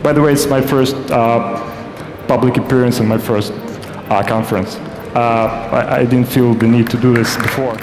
By the way, it's my first public appearance and my first conference. I didn't feel the need to do this before.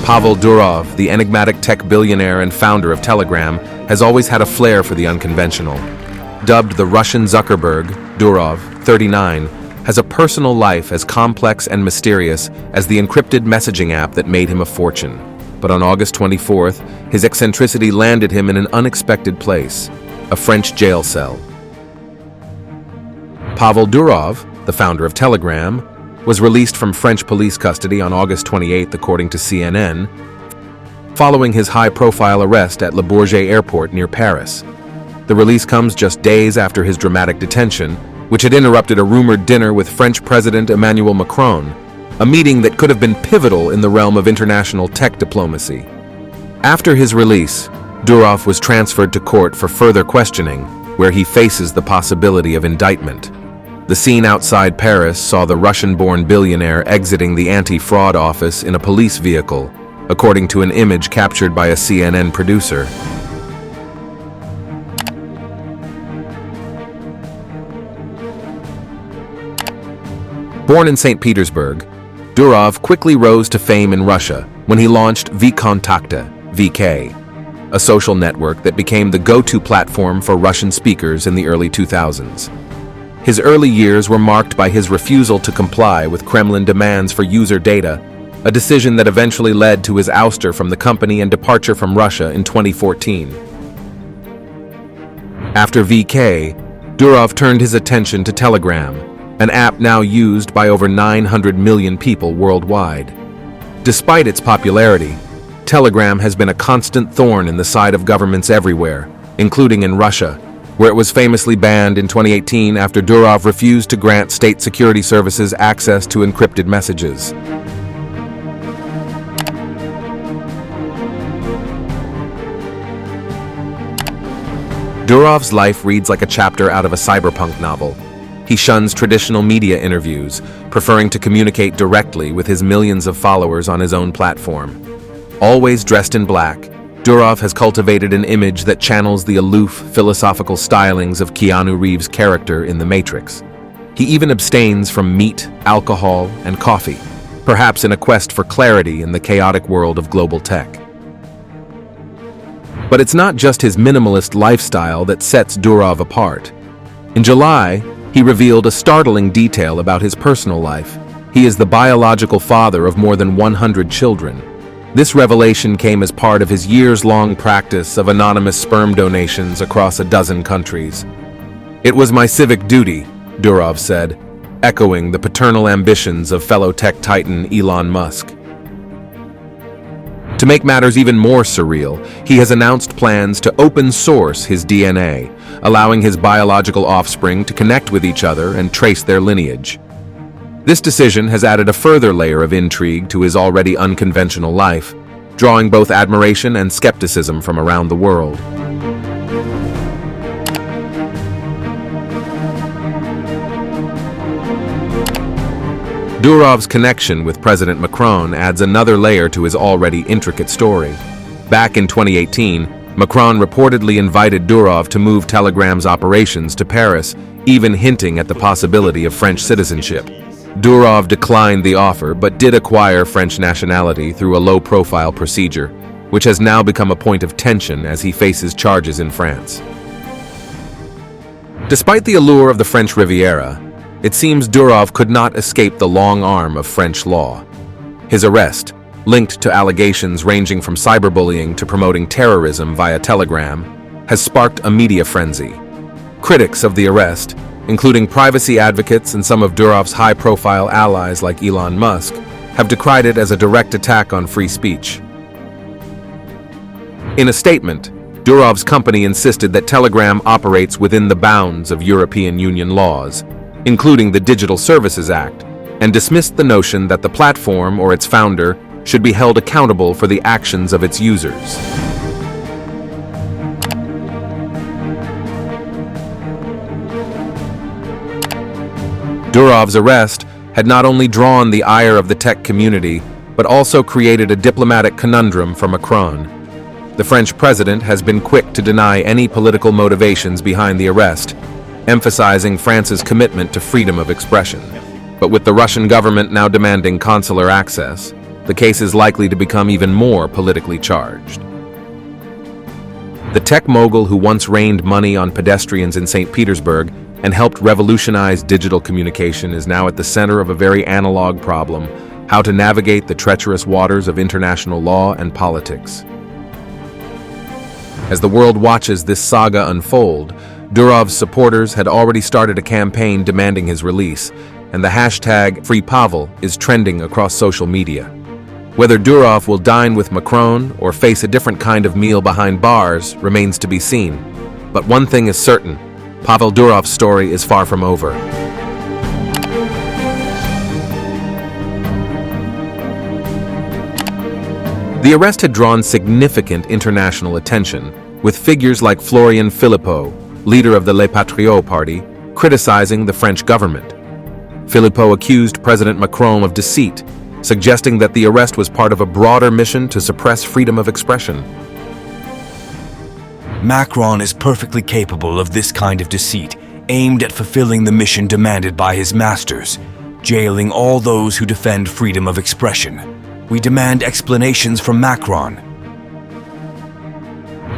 Pavel Durov, the enigmatic tech billionaire and founder of Telegram, has always had a flair for the unconventional. Dubbed the Russian Zuckerberg, Durov, 39, has a personal life as complex and mysterious as the encrypted messaging app that made him a fortune. But on August 24th, his eccentricity landed him in an unexpected place, a French jail cell. Pavel Durov, the founder of Telegram, was released from French police custody on August 28th, according to CNN, following his high-profile arrest at Le Bourget Airport near Paris. The release comes just days after his dramatic detention, which had interrupted a rumored dinner with French President Emmanuel Macron, a meeting that could have been pivotal in the realm of international tech diplomacy. After his release, Durov was transferred to court for further questioning, where he faces the possibility of indictment. The scene outside Paris saw the Russian-born billionaire exiting the anti-fraud office in a police vehicle, according to an image captured by a CNN producer. Born in St. Petersburg, Durov quickly rose to fame in Russia when he launched VKontakte, VK, a social network that became the go-to platform for Russian speakers in the early 2000s. His early years were marked by his refusal to comply with Kremlin demands for user data, a decision that eventually led to his ouster from the company and departure from Russia in 2014. After VK, Durov turned his attention to Telegram, an app now used by over 900 million people worldwide. Despite its popularity, Telegram has been a constant thorn in the side of governments everywhere, including in Russia, where it was famously banned in 2018 after Durov refused to grant state security services access to encrypted messages. Durov's life reads like a chapter out of a cyberpunk novel. He shuns traditional media interviews, preferring to communicate directly with his millions of followers on his own platform. Always dressed in black, Durov has cultivated an image that channels the aloof, philosophical stylings of Keanu Reeves' character in The Matrix. He even abstains from meat, alcohol, and coffee, perhaps in a quest for clarity in the chaotic world of global tech. But it's not just his minimalist lifestyle that sets Durov apart. In July, he revealed a startling detail about his personal life. He is the biological father of more than 100 children. This revelation came as part of his years-long practice of anonymous sperm donations across a dozen countries. "It was my civic duty," Durov said, echoing the paternal ambitions of fellow tech titan Elon Musk. To make matters even more surreal, he has announced plans to open source his DNA, allowing his biological offspring to connect with each other and trace their lineage. This decision has added a further layer of intrigue to his already unconventional life, drawing both admiration and skepticism from around the world. Durov's connection with President Macron adds another layer to his already intricate story. Back in 2018, Macron reportedly invited Durov to move Telegram's operations to Paris, even hinting at the possibility of French citizenship. Durov declined the offer but did acquire French nationality through a low-profile procedure, which has now become a point of tension as he faces charges in France. Despite the allure of the French Riviera, it seems Durov could not escape the long arm of French law. His arrest, linked to allegations ranging from cyberbullying to promoting terrorism via Telegram, has sparked a media frenzy. Critics of the arrest, including privacy advocates and some of Durov's high-profile allies like Elon Musk, have decried it as a direct attack on free speech. In a statement, Durov's company insisted that Telegram operates within the bounds of European Union laws, including the Digital Services Act, and dismissed the notion that the platform or its founder should be held accountable for the actions of its users. Durov's arrest had not only drawn the ire of the tech community, but also created a diplomatic conundrum for Macron. The French president has been quick to deny any political motivations behind the arrest, emphasizing France's commitment to freedom of expression. But with the Russian government now demanding consular access, the case is likely to become even more politically charged. The tech mogul who once rained money on pedestrians in St. Petersburg and helped revolutionize digital communication is now at the center of a very analog problem: how to navigate the treacherous waters of international law and politics. As the world watches this saga unfold, Durov's supporters had already started a campaign demanding his release, and the hashtag #FreePavel is trending across social media. Whether Durov will dine with Macron or face a different kind of meal behind bars remains to be seen. But one thing is certain: Pavel Durov's story is far from over. The arrest had drawn significant international attention, with figures like Florian Philippot, leader of the Les Patriots party, criticizing the French government. Philippot accused President Macron of deceit, suggesting that the arrest was part of a broader mission to suppress freedom of expression. Macron is perfectly capable of this kind of deceit, aimed at fulfilling the mission demanded by his masters, jailing all those who defend freedom of expression. We demand explanations from Macron.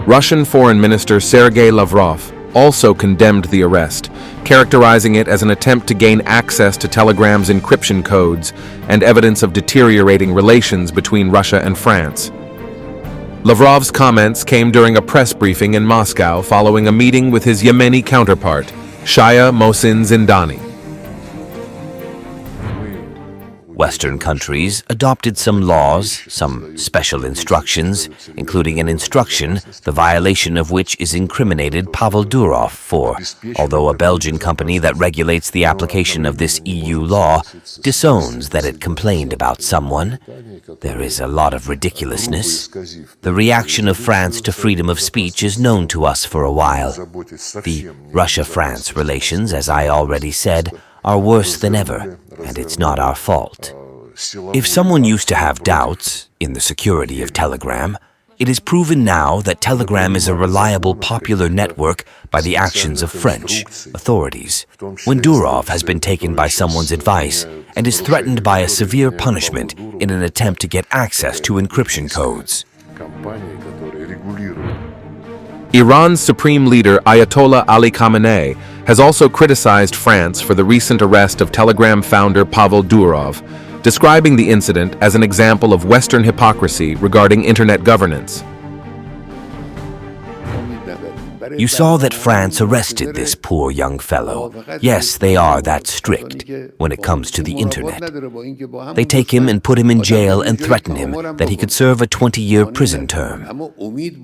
Russian Foreign Minister Sergei Lavrov also condemned the arrest, characterizing it as an attempt to gain access to Telegram's encryption codes and evidence of deteriorating relations between Russia and France. Lavrov's comments came during a press briefing in Moscow following a meeting with his Yemeni counterpart, Shaya Mohsin Zindani. Western countries adopted some laws, some special instructions, including an instruction, the violation of which is incriminated Pavel Durov for, although a Belgian company that regulates the application of this EU law disowns that it complained about someone. There is a lot of ridiculousness. The reaction of France to freedom of speech is known to us for a while. The Russia-France relations, as I already said, are worse than ever, and it's not our fault. If someone used to have doubts in the security of Telegram, it is proven now that Telegram is a reliable popular network by the actions of French authorities. When Durov has been taken by someone's advice and is threatened by a severe punishment in an attempt to get access to encryption codes. Iran's supreme leader Ayatollah Ali Khamenei has also criticized France for the recent arrest of Telegram founder Pavel Durov, describing the incident as an example of Western hypocrisy regarding internet governance. You saw that France arrested this poor young fellow. Yes, they are that strict when it comes to the internet. They take him and put him in jail and threaten him that he could serve a 20-year prison term.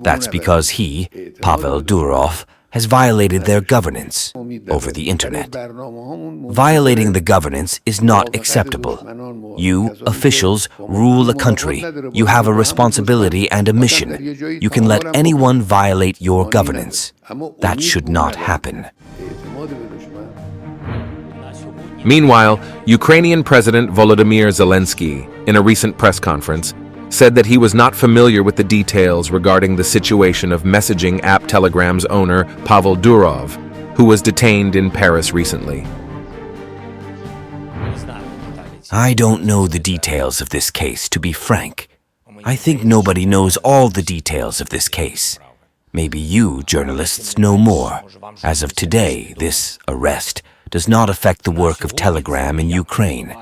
That's because he, Pavel Durov, has violated their governance over the internet. Violating the governance is not acceptable. You, officials, rule a country. You have a responsibility and a mission. You can let anyone violate your governance. That should not happen. Meanwhile, Ukrainian President Volodymyr Zelensky, in a recent press conference, said that he was not familiar with the details regarding the situation of messaging app Telegram's owner, Pavel Durov, who was detained in Paris recently. I don't know the details of this case, to be frank. I think nobody knows all the details of this case. Maybe you, journalists, know more. As of today, this arrest does not affect the work of Telegram in Ukraine.